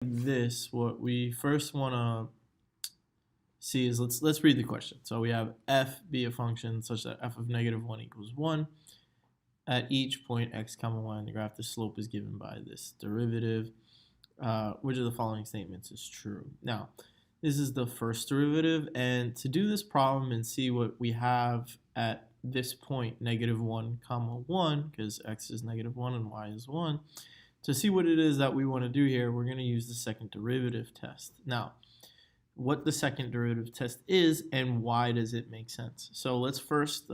This, what we first want to see is let's read the question. So we have f be a function such that f of negative 1 equals 1 at each point x comma y in the graph. The slope is given by this derivative. Which of the following statements is true? Now, this is the first derivative, and to do this problem and see what we have at this point, negative 1 comma 1, because x is negative 1 and y is 1, to see what it is that we want to do here, we're going to use the second derivative test. Now, what the second derivative test is and why does it make sense? So let's first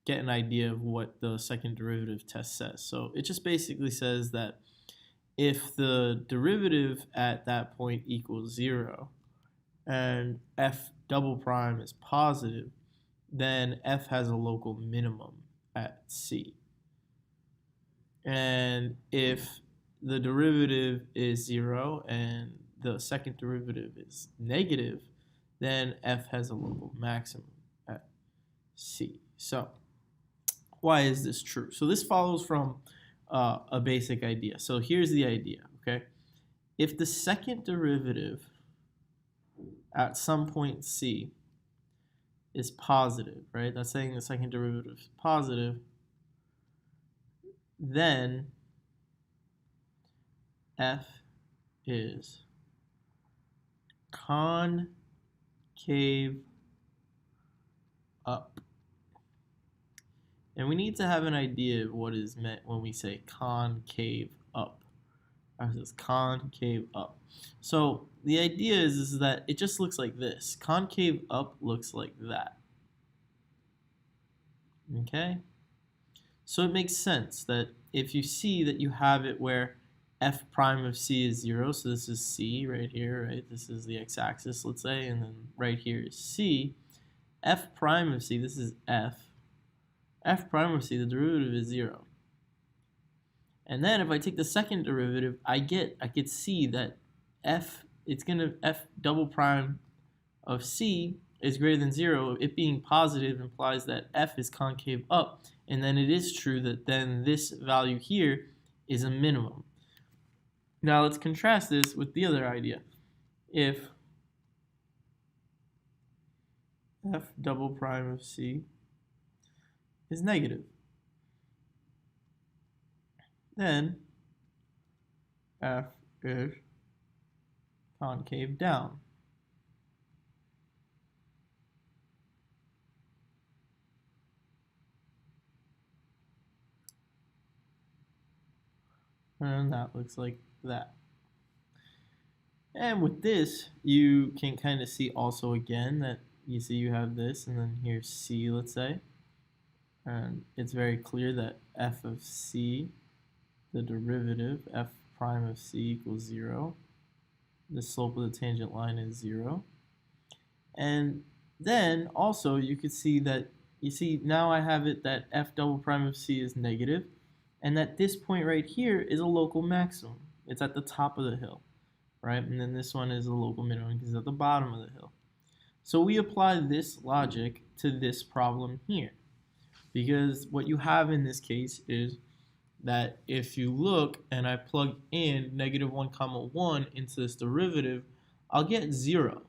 get an idea of what the second derivative test says. So it just basically says that if the derivative at that point equals 0 and f double prime is positive, then f has a local minimum at c. And if the derivative is 0 and the second derivative is negative, then f has a local maximum at c. So why is this true? So this follows from a basic idea. So here's the idea, okay? If the second derivative at some point c is positive, right? That's saying the second derivative is positive, then f is concave up. And we need to have an idea of what is meant when we say concave up. This is concave up. So the idea is that it just looks like this. Concave up looks like that. Okay? So it makes sense that if you see that you have it where f prime of c is 0, so this is c right here, right? This is the x-axis, let's say, and then right here is c. F prime of c, this is f. F prime of c, the derivative is 0. And then if I take the second derivative, I could see that f double prime of c is greater than 0. It being positive implies that f is concave up, and then it is true that then this value here is a minimum. Now let's contrast this with the other idea. If f double prime of c is negative, then f is concave down. And that looks like that. And with this, you can kind of see also again that you see you have this, and then here's c, let's say. And it's very clear that f of c, the derivative, f prime of c equals 0. The slope of the tangent line is 0. And then also you could see that, you see now I have it that f double prime of c is negative, and that this point right here is a local maximum. It's at the top of the hill, right? And then this one is a local minimum because it's at the bottom of the hill. So we apply this logic to this problem here, because what you have in this case is that if you look and I plug in negative 1 comma 1 into this derivative, I'll get 0.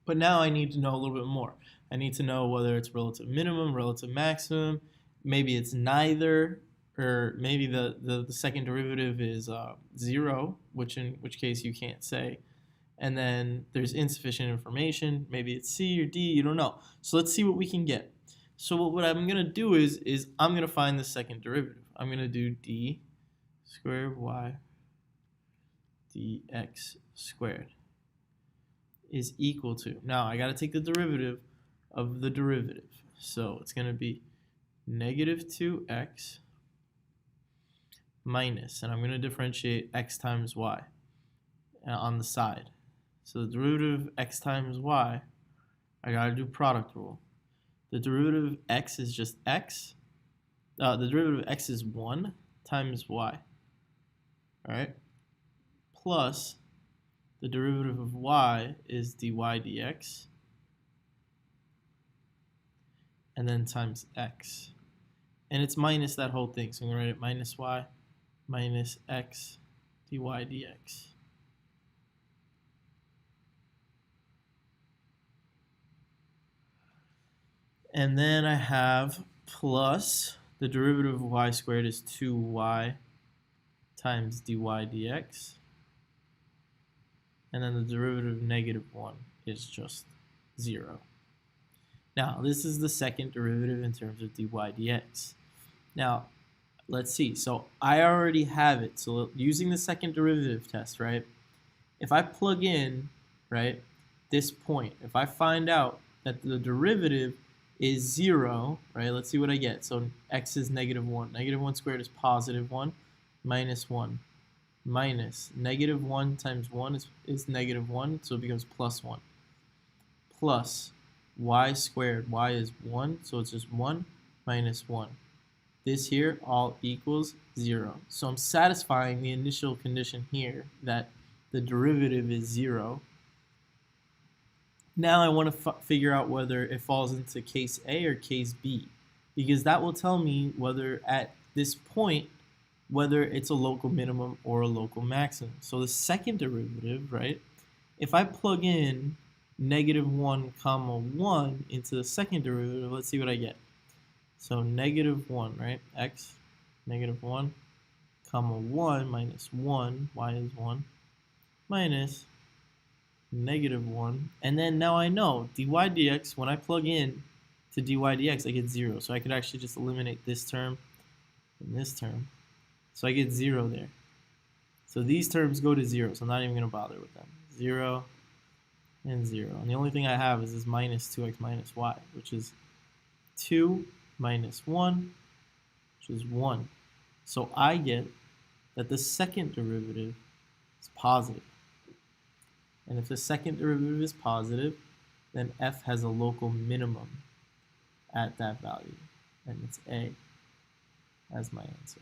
But now I need to know a little bit more. I need to know whether it's relative minimum, relative maximum, maybe it's neither, or maybe the second derivative is 0, in which case you can't say. And then there's insufficient information, maybe it's C or D, you don't know. So let's see what we can get. So what I'm going to do is I'm going to find the second derivative. I'm going to do d squared y dx squared is equal to, now I got to take the derivative of the derivative. So it's going to be negative 2x minus, and I'm going to differentiate x times y on the side. So the derivative of x times y, I got to do product rule. The derivative of x is just x. The derivative of x is 1 times y. Alright? Plus the derivative of y is dy dx. And then times x. And it's minus that whole thing. So I'm going to write it minus y minus x dy dx. And then I have plus the derivative of y squared is 2y times dy dx. And then the derivative of negative 1 is just 0. Now, this is the second derivative in terms of dy dx. Now, let's see. So I already have it. So using the second derivative test, right? If I plug in, right, this point, if I find out that the derivative is 0, right, let's see what I get. So x is negative 1. Negative 1 squared is positive 1 minus 1 minus negative 1 times 1 is negative 1, so it becomes plus 1. Plus y squared, y is 1, so it's just 1 minus 1. This here all equals 0. So I'm satisfying the initial condition here that the derivative is 0. Now I want to figure out whether it falls into case A or case B, because that will tell me whether at this point whether it's a local minimum or a local maximum. So the second derivative, right, if I plug in negative 1 comma 1 into the second derivative, let's see what I get. So negative 1, right, x, negative 1 comma 1 minus 1, y is 1, minus negative 1. And then now I know dy dx, when I plug in to dy dx, I get 0. So I could actually just eliminate this term and this term. So I get 0 there. So these terms go to 0, so I'm not even going to bother with them. 0 and 0. And the only thing I have is this minus 2x minus y, which is 2 minus 1, which is 1. So I get that the second derivative is positive. And if the second derivative is positive, then f has a local minimum at that value. And it's A as my answer.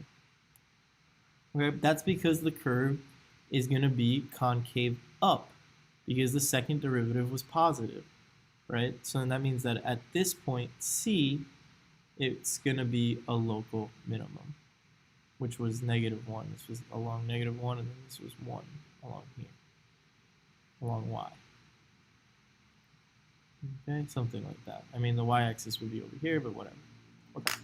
Okay, that's because the curve is going to be concave up, because the second derivative was positive, right? So then that means that at this point, C, it's going to be a local minimum, which was negative 1. This was along negative 1, and then this was 1 along here, along Y. Okay, something like that. I mean, the y-axis would be over here, but whatever. Okay.